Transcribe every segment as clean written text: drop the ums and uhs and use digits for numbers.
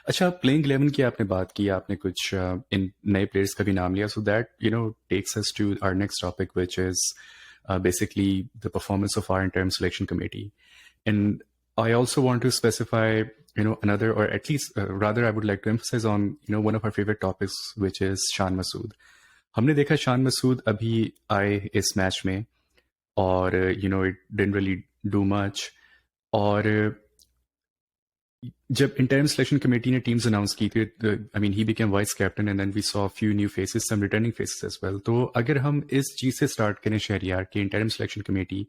अच्छा, प्लेइंग 11 की आपने बात की, आपने कुछ इन नए प्लेयर्स का भी नाम लिया, so that takes us to our next topic which is basically the performance of our interim selection committee. And I also want to specify, another, or at least rather, I would like to emphasize on, one of our favorite topics, which is Shan Masood. हमने देखा शान मसूद अभी आए इस match में, और it didn't really do much. और जब interim selection committee ने टीम्स अनाउंस की थी, I mean he became vice captain and then we saw few new faces, some returning faces as well. तो अगर हम इस चीज़ से स्टार्ट करें शहरियार की इंटरिम सिलेक्शन कमेटी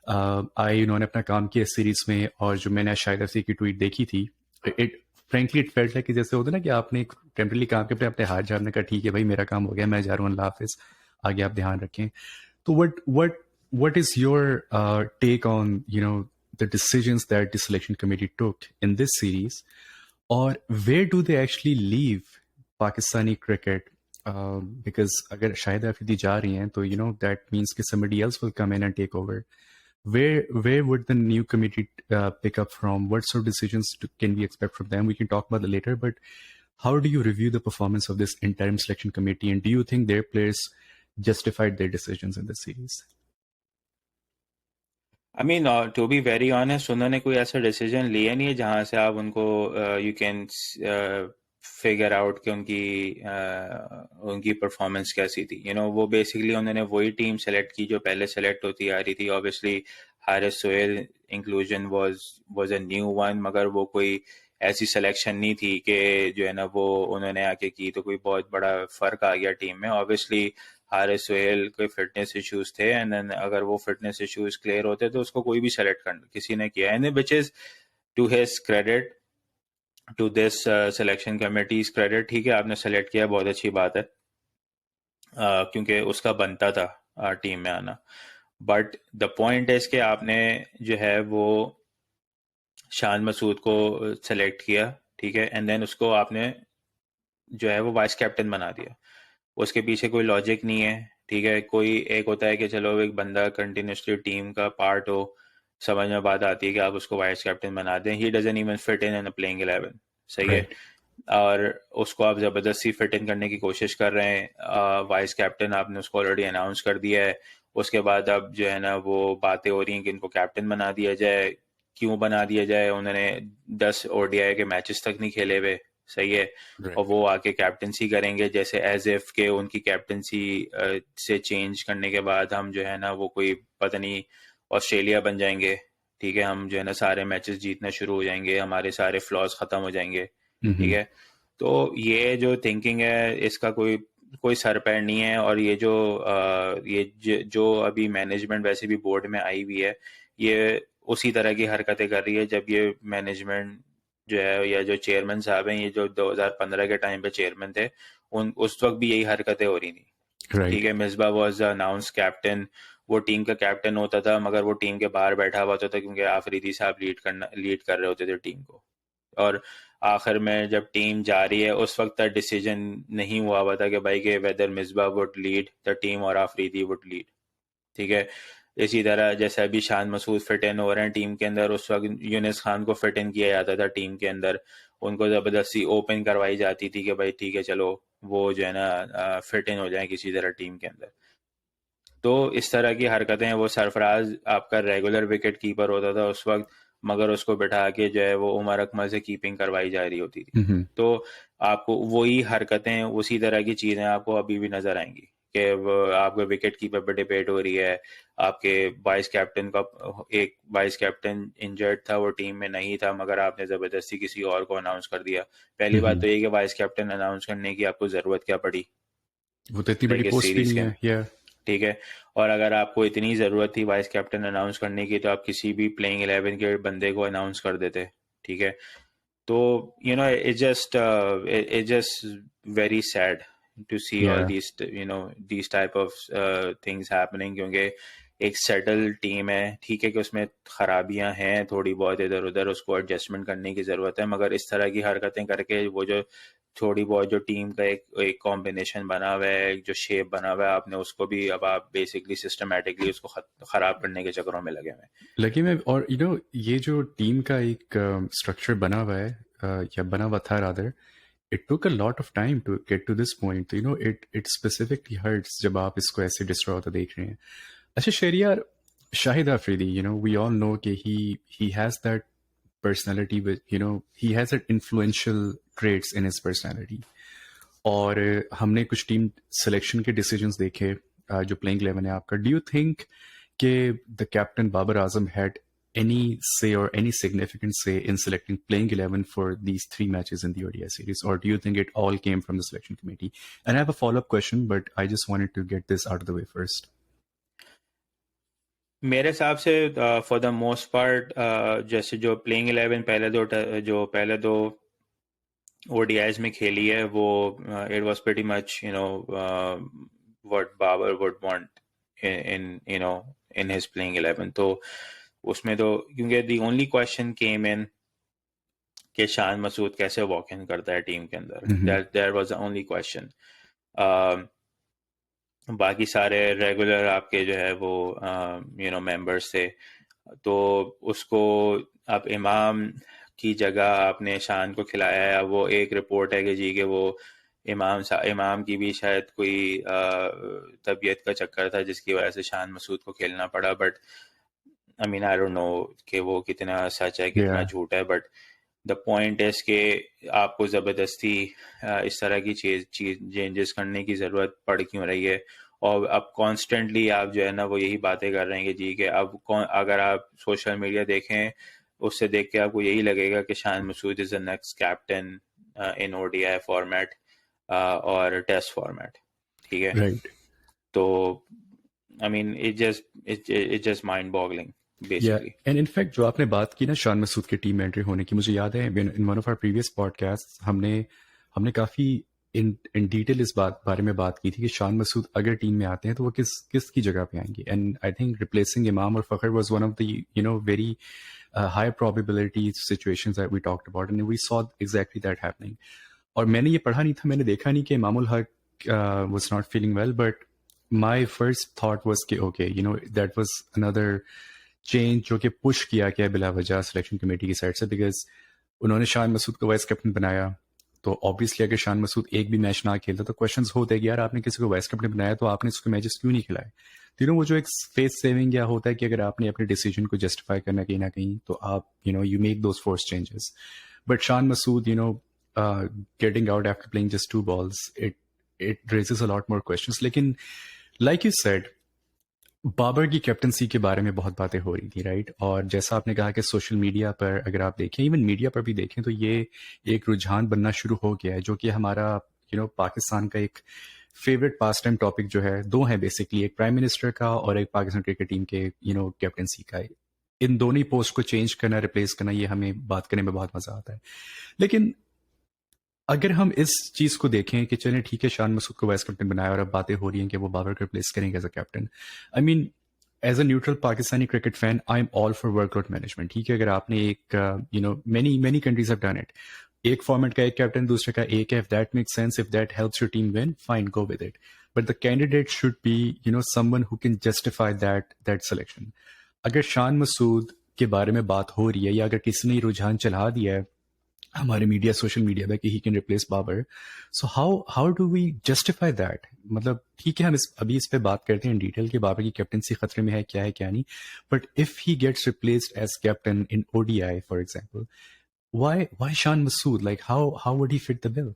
आई, उन्होंने अपना काम किया इस सीरीज में, और जो मैंने शाहिद अफसी की ट्वीट देखी थी, it frankly it felt like कि जैसे होता है ना कि आपने एक टेम्परली काम के अपने हाथ झाड़ने का, ठीक है भाई मेरा काम हो गया, मैं जा रहा हूँ, अल्लाह हाफिज, आगे आप ध्यान रखें। तो what is your take on the decisions that the selection committee took in this series, or where do they actually leave Pakistani cricket? Because अगर शाहिद अफरीदी जा रही हैं तो that means कि somebody else will come in and take over. Where would the new committee pick up from? What sort of decisions can we expect from them? We can talk about that later, but how do you review the performance of this interim selection committee, and do you think their players justified their decisions in this series? I mean to be very honest, उन्होंने कोई ऐसा decision लिया नहीं है जहाँ से आप उनको यू कैन फिगर आउट कि उनकी परफॉर्मेंस कैसी थी। वो बेसिकली उन्होंने वही टीम सेलेक्ट की जो पहले सेलेक्ट होती आ रही थी। Obviously Haris Sohail inclusion was a new one, मगर वो कोई ऐसी सिलेक्शन नहीं थी कि जो है ना वो उन्होंने आके की तो कोई बहुत बड़ा फर्क आ गया टीम में। ऑब्वियसली हारिस सोहेल के फिटनेस इश्यूज थे, एंड देन अगर वो फिटनेस इश्यूज क्लियर होते तो उसको कोई भी सेलेक्ट कर किसी ने किया, and which is to his credit, to this selection committee's credit. ठीक है, आपने सेलेक्ट किया, बहुत अच्छी बात है, क्योंकि उसका बनता था टीम में आना। बट द पॉइंट इज कि आपने जो है वो शान मसूद को सेलेक्ट किया, ठीक है, एंड देन उसको आपने जो है वो वाइस कैप्टन बना दिया। उसके पीछे कोई लॉजिक नहीं है, ठीक है। कोई एक होता है कि चलो एक बंदा कंटिन्यूसली टीम का पार्ट हो, समझ में बात आती है कि आप उसको वाइस कैप्टन बना दें। He doesn't even fit in a playing 11, सही है। Right. और उसको आप जबरदस्ती फिट इन करने की कोशिश कर रहे हैं। वाइस कैप्टन आपने उसको ऑलरेडी अनाउंस कर दिया है, उसके बाद अब जो है ना वो बातें हो रही हैं कि इनको कैप्टन बना दिया जाए। क्यों बना दिया जाए? उन्होंने 10 ओडीआई के मैचेस तक नहीं खेले हुए, सही है। Right. और वो आके कैप्टनसी करेंगे जैसे एज इफ के उनकी कैप्टनसी से चेंज करने के बाद हम जो है ना वो कोई पता नहीं ऑस्ट्रेलिया बन जाएंगे, ठीक है। हम जो है ना सारे मैचेस जीतना शुरू हो जाएंगे, हमारे सारे फ्लॉज खत्म हो जाएंगे, ठीक है। तो ये जो थिंकिंग है इसका कोई कोई सर पैर नहीं है। और ये जो अभी मैनेजमेंट वैसे भी बोर्ड में आई हुई है, ये उसी तरह की हरकतें कर रही है जब ये मैनेजमेंट जो है या जो चेयरमैन साहब हैं, ये जो 2015 के टाइम पे चेयरमैन थे, उस वक्त भी यही हरकतें हो रही थी, Right. ठीक है। मिसबा वाज अनाउंस कैप्टन, वो टीम का कैप्टन होता था, मगर वो टीम के बाहर बैठा हुआ होता था क्योंकि आफरीदी साहब लीड कर रहे होते थे टीम को। और आखिर में जब टीम जा रही है उस वक्त तक डिसीजन नहीं हुआ था कि भाई के whether Misbah would lead the team और आफरीदी वुड लीड, ठीक है। इसी तरह जैसे अभी शान मसूद फिट इन हो रहे हैं टीम के अंदर, उस वक्त यूनिस खान को फिट इन किया जाता था टीम के अंदर, उनको जबरदस्ती ओपन करवाई जाती थी कि भाई ठीक है चलो वो जो है ना फिट इन हो जाए किसी तरह टीम के अंदर। तो इस तरह की हरकतें, वो सरफराज आपका रेगुलर विकेट कीपर होता था उस वक्त, मगर उसको बिठा के जो है वो उमर अकमल से कीपिंग करवाई जा रही होती थी। तो आपको वही हरकतें, उसी तरह की चीजें आपको अभी भी नजर आएंगी कि आपके विकेट कीपर पर डिबेट हो रही है। आपके वाइस कैप्टन का एक वाइस कैप्टन इंजर्ड था, वो टीम में नहीं था, मगर आपने जबरदस्ती किसी और को अनाउंस कर दिया। पहली बात तो ये कि वाइस कैप्टन अनाउंस करने की आपको जरूरत क्या पड़ी वो तो इतनी बड़ी एक पोस्ट भी सीरीज नहीं के है, में, या ठीक है। और अगर आपको इतनी ज़रूरत थी वाइस कैप्टन अनाउंस करने की तो आप किसी भी प्लेइंग 11 के बंदे को अनाउंस कर देते, ठीक है। तो it just very sad to see all या these type of things happening, क्योंकि एक सेटल टीम है, ठीक है कि उसमें खराबियां हैं थोड़ी बहुत इधर उधर, उसको एडजस्टमेंट करने की ज़रूरत है, मगर इस तरह की हरकतें करके वो जो थोड़ी बहुत जो टीम का एक कॉम्बिनेशन बना हुआ है, एक जो शेप बना हुआ है, आपने उसको भी अब आप बेसिकली सिस्टमेटिकली उसको खराब करने के चक्करों में लगे हुए हैं। लगे में। और ये जो टीम का एक स्ट्रक्चर बना हुआ है, या बना हुआ था rather, it took a lot of time to get to this point. You know, it specifically hurts जब आप इसको ऐसे destroy होता देख रहे हैं. अच्छा Shahryar, Shahid Afridi, you know, we all know कि he has that personality with, you know, he has that influential traits in his personality. और हमने कुछ टीम सिलेक्शन के डिसीजंस देखे जो प्लेइंग 11 है आपका. डू यू थिंक कि the captain Babar Azam had any say or any significant say in selecting playing 11 for these 3 matches in the ODI series, or do you think it all came from the selection committee? And I have a follow-up question, but I just wanted to get this out of the way first. मेरे हिसाब से for the most part जैसे जो playing 11 पहले दो ODIs में खेली है वो it was pretty much what Babar would want in his playing 11. तो उसमें तो क्योंकि the only question came in कि शान मसूद कैसे वॉक इन करता है टीम के अंदर. That was the only question. बाकी सारे रेगुलर आपके जो है वो मेंबर्स थे. तो उसको अब इमाम की जगह आपने शान को खिलाया है. वो एक रिपोर्ट है कि जी कि वो इमाम की भी शायद कोई तबीयत का चक्कर था जिसकी वजह से शान मसूद को खेलना पड़ा. But I mean, I don't know कि वो कितना सच है कितना झूठ है. बट द पॉइंट इज कि आपको ज़बरदस्ती इस तरह की चेंजेस करने की ज़रूरत पड़ क्यों रही है. और अब कॉन्स्टेंटली आप जो है ना वो यही बातें कर रहे हैं कि जी कि अब अगर आप सोशल मीडिया देखें उससे देख के आपको यही लगेगा कि Shan Masood is the next captain in ODI format और टेस्ट फॉर्मेट. ठीक है. Right. तो I mean, it's just mind boggling. Basically. Yeah, and in fact जो आपने बात की ना शान मसूद के टीम में एंट्री होने की, मुझे याद है in one of our previous podcasts हमने काफ़ी in detail इस बारे में बात की थी कि शान मसूद अगर टीम में आते हैं तो वो किस की जगह पे आएंगे. And I think replacing इमाम और Fakhar was one of the very high probability situations that we talked about, and we saw exactly that happening. और मैंने ये पढ़ा नहीं था, मैंने देखा नहीं कि Imamul Haq was not feeling well, but my first thought was कि okay, that was another change जो कि पुश किया गया बिला वजह सिलेक्शन कमेटी की साइड से, बिकॉज उन्होंने शान मसूद को वाइस कैप्टन बनाया. तो ऑब्वियसली अगर शान मसूद एक भी मैच ना खेलता तो क्वेश्चंस होते कि यार आपने किसी को वाइस कैप्टन बनाया तो आपने उसको मैचेस क्यों नहीं खिलाए. वो जो एक फेस सेविंग या होता है कि अगर आपने अपने डिसीजन को जस्टिफाई करना कहीं ना कहीं तो आप you make those force changes. But Shan Masood getting out after playing just 2 balls, it raises a lot more questions. लेकिन लाइक यू सेड बाबर की कैप्टनसी के बारे में बहुत बातें हो रही थी, राइट. और जैसा आपने कहा कि सोशल मीडिया पर अगर आप देखें, इवन मीडिया पर भी देखें, तो ये एक रुझान बनना शुरू हो गया है जो कि हमारा पाकिस्तान का एक फेवरेट पास टाइम टॉपिक जो है. 2 हैं बेसिकली, एक प्राइम मिनिस्टर का और एक पाकिस्तान क्रिकेट टीम के कैप्टनसी का. इन दोनों ही पोस्ट को चेंज करना, रिप्लेस करना, ये हमें बात करने में बहुत मजा आता है. लेकिन अगर हम इस चीज को देखें कि चलें ठीक है शान मसूद को वाइस कैप्टन बनाया और अब बातें हो रही हैं कि वो बाबर को रिप्लेस करेंगे as a captain. I mean as a neutral Pakistani cricket fan I am all for workload management. ठीक है, अगर आपने एक many countries have done it, एक फॉर्मेट का एक कैप्टन दूसरे का एक है, if that makes sense, if that helps your team win, fine, go with it. But the candidate should be someone who can justify that selection. अगर शान मसूद के बारे में बात हो रही है या अगर किसी ने रुझान चला दिया है हमारे मीडिया, सोशल मीडिया में कि he can replace Babar, so how do we justify that. मतलब ठीक है हम अभी इस पे बात करते हैं इन डिटेल कि बाबर की कैप्टनसी खतरे में है, क्या है क्या नहीं. But if he gets replaced as captain in ODI for example, why Shan Masood, like how would he fit the bill?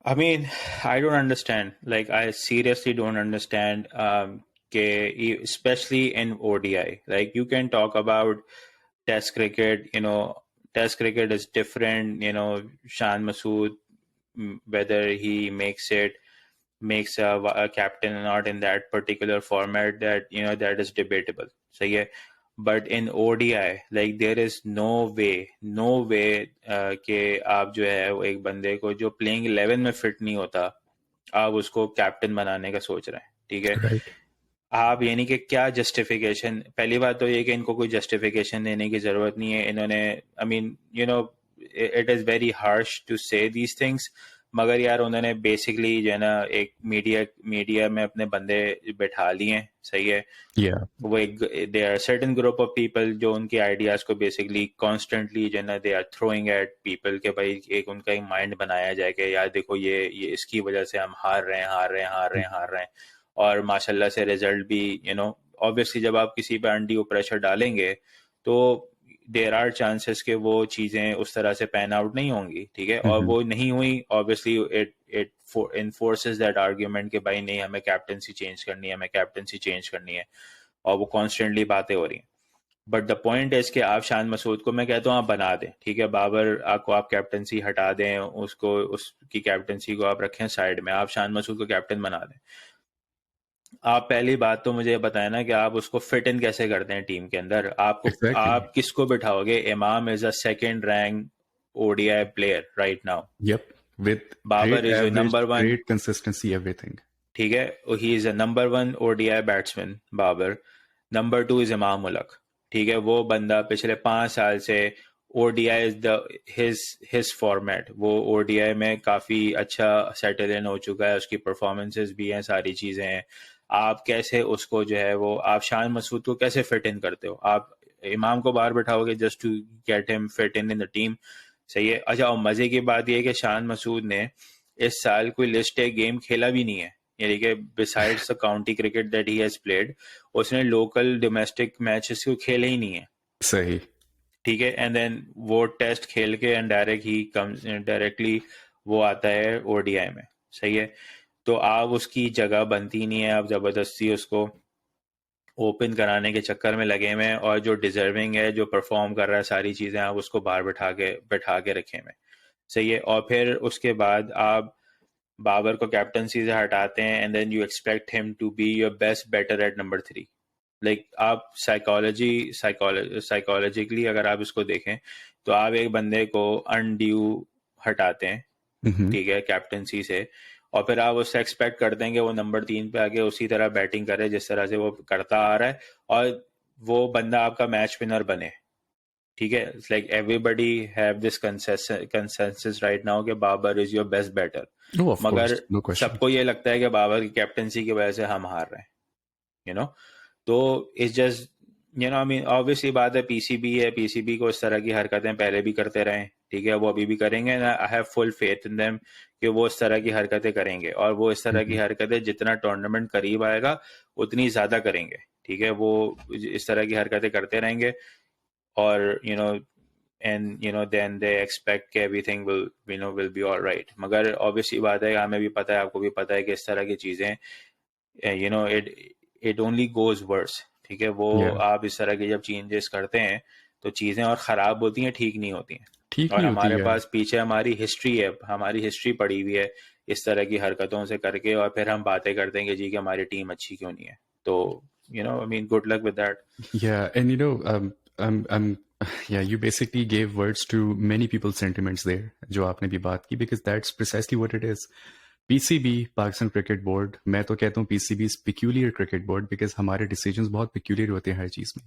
I mean, I don't understand. Like, I seriously don't understand. Especially in ODI, like you can talk about Test cricket. Test cricket is different. Shan Masood, whether he makes a captain or not in that particular format, that is debatable. So yeah, but in ODI, like there is no way कि आप जो है वो एक बंदे को जो playing 11 में फिट नहीं होता आप उसको कैप्टन बनाने का सोच रहे हैं. ठीक है. Right. आप यानी कि क्या जस्टिफिकेशन. पहली बात तो ये कि इनको कोई जस्टिफिकेशन देने की जरूरत नहीं है. इन्होंने I mean, it is very harsh to say these things, मगर यार उन्होंने बेसिकली जो है ना एक मीडिया में अपने बंदे बैठा लिए हैं, सही है। Yeah. वो एक they are certain group of people जो उनके आइडियाज को बेसिकली कॉन्स्टेंटली जो है ना they are throwing at people के भाई एक उनका एक माइंड बनाया जाए कि यार देखो ये इसकी वजह से हम हार रहे हैं और माशाल्लाह से रिजल्ट भी ऑब्वियसली जब आप किसी पे अंडी प्रेशर डालेंगे तो देर आर चांसेस कि वो चीज़ें उस तरह से पैन आउट नहीं होंगी, ठीक है। और वो नहीं हुई, obviously it it enforces that argument कि भाई नहीं हमें कैप्टनसी चेंज करनी है और वो कॉन्स्टेंटली बातें हो रही हैं। बट द पॉइंट इज कि आप शान मसूद को मैं कहता हूँ आप बना दें, ठीक है। बाबर आपको आप कैप्टनसी हटा दें, उसको उसकी कैप्टनसी को आप रखें साइड में, आप शान मसूद को कैप्टन बना दें। आप पहली बात तो मुझे बताएं ना कि आप उसको फिट इन कैसे करते हैं टीम के अंदर। Exactly. आप किसको बिठाओगे? Imam is a second rank ODI player right now. Yep. With Babar great is average, number 1, great consistency, everything. ठीक है। He is a number 1 ODI batsman Babar. Number 2 is Imam ul-Haq, ठीक है। वो बंदा पिछले 5 साल से ODI is the his format, वो ओडीआई में काफी अच्छा सेटल इन हो चुका है, उसकी परफॉर्मेंसेस भी हैं, सारी चीजें हैं। आप कैसे उसको जो है वो आप शान मसूद को कैसे फिट इन करते हो? आप इमाम को बाहर बिठाओगे just to get him fit in the team, सही है। अच्छा, और मजे की बात यह है कि शान मसूद ने इस साल कोई लिस्ट ए गेम खेला भी नहीं है, यानी कि besides the county cricket that he has played, उसने लोकल डोमेस्टिक मैचेस को खेले ही नहीं है, सही। ठीक है। एंड देन वो टेस्ट खेल के एंड डायरेक्टली वो आता है ओडीआई में, सही है। तो आप उसकी जगह बनती नहीं है, आप जबरदस्ती उसको ओपन कराने के चक्कर में लगे हुए हैं, और जो डिजर्विंग है, जो परफॉर्म कर रहा है, सारी चीजें आप उसको बाहर बैठा के रखे हुए, सही है। और फिर उसके बाद आप बाबर को कैप्टनसी से हटाते हैं and then you expect him to be your best batter at number 3। Like आप साइकोलॉजिकली अगर आप इसको देखें तो आप एक बंदे को अनड्यू हटाते हैं, ठीक है, कैप्टनसी से, और फिर आप उससे एक्सपेक्ट करते हैं कि वो नंबर 3 पे आके उसी तरह बैटिंग करे जिस तरह से वो करता आ रहा है, और वो बंदा आपका मैच विनर बने, ठीक है। It's like everybody have this consensus right now कि Babar is your best batter, No, of मगर course, no question. सबको ये लगता है कि बाबर की कैप्टनसी की वजह से हम हार रहे हैं, यू नो। तो it's just I mean obviously बात है, पीसीबी को इस तरह की हरकतें पहले भी करते रहे, ठीक है, वो अभी भी करेंगे। I have full faith in them कि वो इस तरह की हरकतें करेंगे, और वो इस तरह की हरकतें जितना टूर्नामेंट करीब आएगा उतनी ज्यादा करेंगे, ठीक है। वो इस तरह की हरकतें करते रहेंगे, और then they expect कि everything will be all right। मगर obviously बात है, हमें भी पता है, आपको भी पता है कि इस तरह की चीजें it only goes worse, ठीक है। वो Yeah. आप इस तरह के जब चेंजेस करते हैं तो चीजें और खराब होती हैं, ठीक नहीं होती हैं। ठीक और नहीं होती हमारे है। पास पीछे हमारी हिस्ट्री पड़ी हुई है इस तरह की हरकतों से करके, और फिर हम बातें करते हैं कि जी कि हमारी टीम अच्छी क्यों नहीं है। तो I mean good luck with that। Yeah, and yeah, you basically gave words to many people's sentiments there, जो आपने भी बात की, because that's precisely what it is. PCB, Pakistan cricket board, मैं तो कहता हूँ PCB is peculiar cricket board because हमारे डिसीजंस बहुत peculiar होते हैं हर चीज़ में।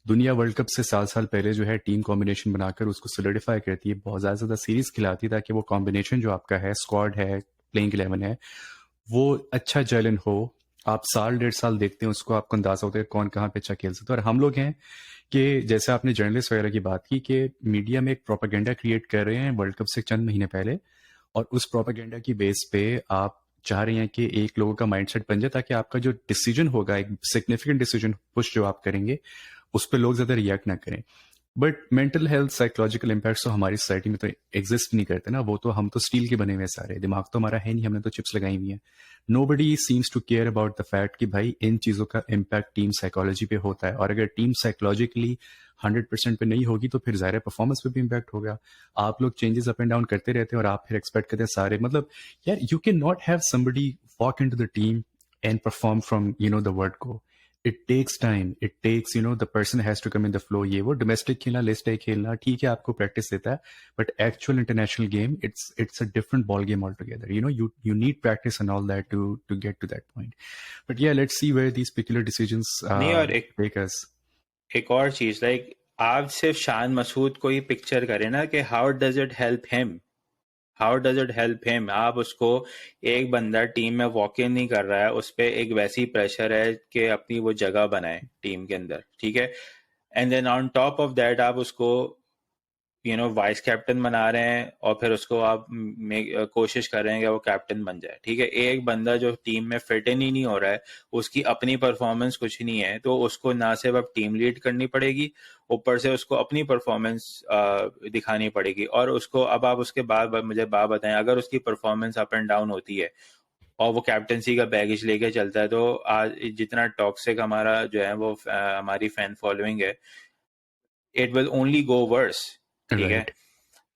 दुनिया वर्ल्ड कप से साल पहले जो है टीम कॉम्बिनेशन बनाकर उसको सोलिडिफाई करती है, बहुत ज़्यादा सीरीज खिलाती है, ताकि वो कॉम्बिनेशन जो आपका है, स्क्वाड है, प्लेइंग 11 है, वो अच्छा जलन हो। आप साल 1.5 साल देखते हैं उसको, आपको अंदाजा होता है कौन कहाँ पे अच्छा खेल सकता है। और हम लोग हैं कि जैसे आपने जर्नलिस्ट वगैरह की बात की कि मीडिया में एक प्रोपेगेंडा क्रिएट कर रहे हैं वर्ल्ड कप से चंद महीने पहले, और उस प्रोपेगेंडा की बेस पे आप चाह रहे हैं कि एक लोगों का माइंडसेट बन जाए, ताकि आपका जो डिसीजन होगा, एक सिग्निफिकेंट डिसीजन पुश जो आप करेंगे, उस पर लोग ज़्यादा रिएक्ट ना करें। But mental health, psychological impact तो हमारी सोसाइटी में तो एग्जिस्ट नहीं करते ना। वो तो हम तो स्टील के बने हुए सारे, दिमाग तो हमारा है नहीं, हमने तो चिप्स लगाई हुई है। Nobody seems to care about the fact कि भाई इन चीज़ों का इम्पैक्ट टीम साइकोलॉजी पे होता है, और अगर टीम साइकोलॉजिकली 100% पे नहीं होगी तो फिर ज़ाहिर परफॉर्मेंस पे भी इम्पैक्ट होगा। आप लोग चेंजेस अप एंड डाउन करते रहते हैं और आप फिर एक्सपेक्ट करते हैं सारे, मतलब यार you can not have somebody walk into the team and perform from the word go. It takes time, it takes the person has to come in the flow। ये वो domestic खेलना, list A खेलना ठीक है, आपको practice देता है, but actual international game, it's a different ball game altogether। You need practice and all that to get to that point। but yeah, let's see where these particular decisions नहीं, और take us। एक और चीज, like आप सिर्फ शान मसूद को ही picture करें ना कि how does it help him, how does it help him? आप उसको, एक बंदा टीम में वॉक इन नहीं कर रहा है, उस पर एक वैसी प्रेशर है कि अपनी वो जगह बनाए टीम के अंदर, ठीक है? And then on top of that आप उसको वाइस कैप्टन बना रहे हैं, और फिर उसको आप कोशिश कर रहे हैं कि वो कैप्टन बन जाए, ठीक है? एक बंदा जो टीम में फिट इन ही नहीं हो रहा है, उसकी अपनी परफॉर्मेंस कुछ नहीं है, तो उसको ना सिर्फ अब टीम लीड करनी पड़ेगी, ऊपर से उसको अपनी परफॉर्मेंस दिखानी पड़ेगी। और उसको अब आप उसके बाद मुझे बात बताएं, अगर उसकी परफॉर्मेंस अप एंड डाउन होती है और वो कैप्टनसी का बैगेज लेके चलता है, तो आज जितना टॉक्सिक हमारा जो है वो हमारी फैन फॉलोइंग है, it will only go worse, ठीक है? राइट।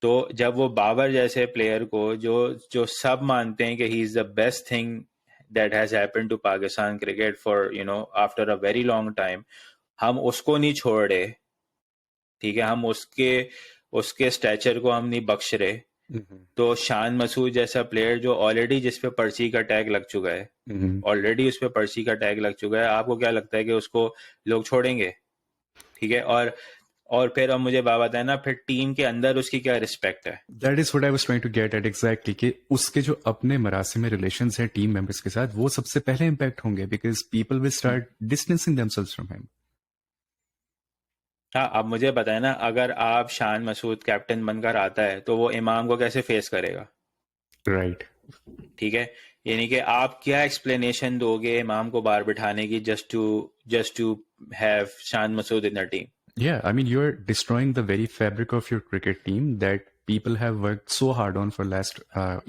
तो जब वो बाबर जैसे प्लेयर को, जो जो सब मानते हैं कि he is the best thing that has happened to Pakistan cricket for after a very long time, हम उसको नहीं छोड़ रहे, ठीक है? हम उसके उसके स्टैचर को हम नहीं बख्श रहे, तो शान मसूद जैसा प्लेयर जो ऑलरेडी, जिस पे पर्ची का टैग लग चुका है, ऑलरेडी उस पे पर्ची का टैग लग चुका है, आपको क्या लगता है कि उसको लोग छोड़ेंगे? ठीक है? और फिर अब मुझे बात बताए ना, फिर टीम के अंदर उसकी क्या रिस्पेक्ट है? That is what I was trying to get at exactly, कि उसके जो अपने मरासिम में रिलेशंस हैं टीम मेंबर्स के साथ, वो सबसे पहले इंपैक्ट होंगे, because people will start distancing themselves from him. हाँ, अब मुझे बताए ना, अगर आप शान मसूद कैप्टन बनकर आता है तो वो इमाम को कैसे फेस करेगा? राइट। ठीक है? यानी कि आप क्या एक्सप्लेनेशन दोगे इमाम को बाहर बिठाने की, just to have Shan Masood in the team? Yeah, I mean, you're destroying the very fabric of your cricket team that people have worked so hard on for last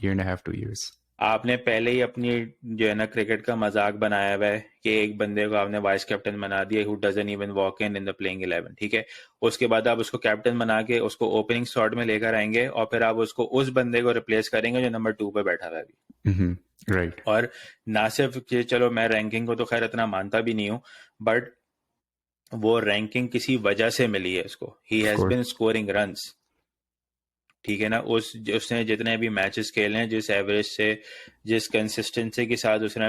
year and a half, 2 years. आपने पहले ही अपनी जो है ना cricket का मजाक बनाया हुआ है कि एक बंदे को आपने वाइस कैप्टन बना दिया, who doesn't even walk in the playing 11, ठीक है? उसके बाद आप उसको कैप्टन बना के उसको ओपनिंग स्लॉट में लेकर आएंगे, और फिर आप उसको उस बंदे को रिप्लेस करेंगे जो नंबर 2 पे बैठा हुआ है अभी। Right. और ना सिर्फ कि चलो, मैं रैंकिंग को तो खैर इतना मानता भी नहीं हूँ, बट वो रैंकिंग किसी वजह से मिली है उसको। He Of has course. Been scoring runs, ठीक है ना? उसने जितने भी मैचेस खेले हैं, जिस एवरेज से, जिस कंसिस्टेंसी के साथ उसने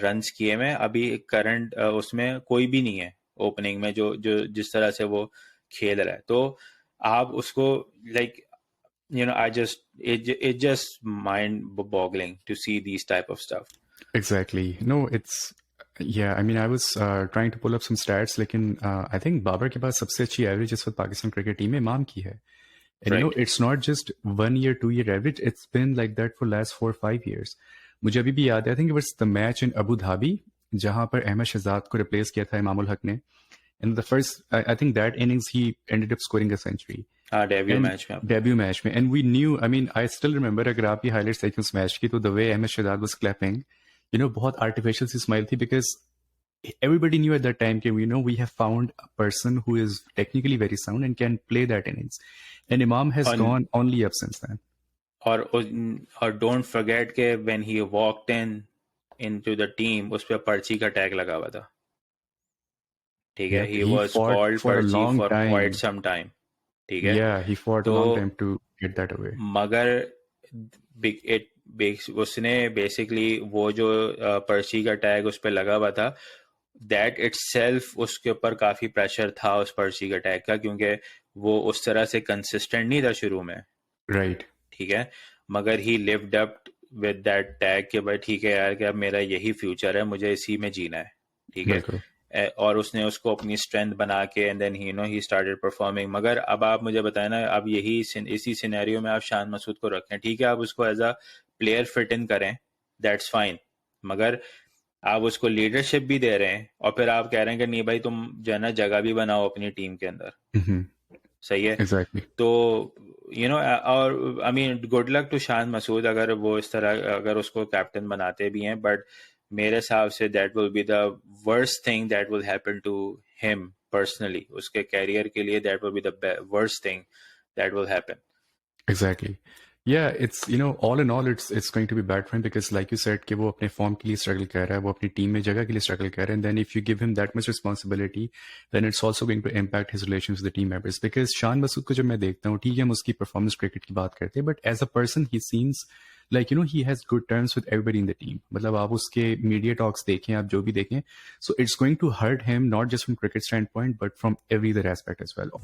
रन्स किए में, अभी करंट उसमें कोई भी नहीं है ओपनिंग में जो जो जिस तरह से वो खेल रहा है। तो आप उसको, like, it just mind boggling to see these type of stuff. Exactly. No, it's yeah. I mean, I was trying to pull up some stats, लेकिन I think बाबर के पास सबसे अच्छी एवरेज इस वक्त पाकिस्तान क्रिकेट टीम में इमाम की है. And you know, Right. it's not just 1 year, 2 year average. It's been like that for last 4 or 5 years. मुझे अभी भी याद है, I think it was the match in Abu Dhabi, जहां पर अहमद शहजाद को रिप्लेस किया था इमामुल हक ने. In the first, I think that innings he ended up scoring a century. हाँ, डेब्यू And मैच में। debut match में, and we knew. I mean, I still remember, अगर आप ये highlights देखें उस मैच की, तो the way Ahmed Shehzad was clapping, you know, बहुत artificial सी smile थी, because everybody knew at that time that we have found a person who is technically very sound and can play that innings, and Imam has gone only up since then. और don't forget के when he walked into the team, उस पे पर्ची का tag लगा हुआ था, ठीक है? Yeah, he he was fought called for a पर्ची long for time. Quite some time, ठीक है? Yeah, he fought a तो long time to get that away. मगर उसने बेसिकली वो जो पर्ची का टैग उस पे लगा हुआ था, दैट इटसेल्फ उसके ऊपर काफी प्रेशर था उस पर्ची का टैग का, क्योंकि वो उस तरह से कंसिस्टेंट नहीं था शुरू में, Right. ठीक है? मगर ही lived up with that tag के, भाई ठीक है यार, कि अब मेरा यही फ्यूचर है, मुझे इसी में जीना है, ठीक है? बिल्कुल. और उसने उसको अपनी स्ट्रेंथ बना के, and then he started performing. मगर अब आप मुझे बताएं ना, अब इसी सिनेरियो में आप शान मसूद को रखें, ठीक है? आप उसको as a player fit in करें, दैट्स फाइन, मगर आप उसको लीडरशिप भी दे रहे हैं, और फिर आप कह रहे हैं कि नहीं भाई, तुम जो है ना जगह भी बनाओ अपनी टीम के अंदर, सही है? Exactly. तो और I mean, good luck to Shan Masood अगर वो इस तरह, अगर उसको कैप्टन बनाते भी हैं, बट मेरे हिसाब से that will be the worst thing that will happen to him personally, उसके कैरियर के लिए that will be the worst thing that will happen. Exactly. Yeah, it's all in all, it's going to be bad for him, because like you said कि वो अपने form के लिए struggle कर रहा है, वो अपनी टीम में जगह के लिए स्ट्रगल कर रहा है, and then if you give him that much responsibility, then it's also going to impact his relations with the team members. Because Shan Masood को जब मैं देखता हूँ, ठीक है, हम उसकी परफॉर्मेंस क्रिकेट की बात करते हैं, but as a person he seems like he has good terms with everybody in the team. मतलब आप उसके मीडिया टॉक्स देखें, आप जो भी देखें, so it's going to hurt him not just from cricket standpoint but from every other aspect as well.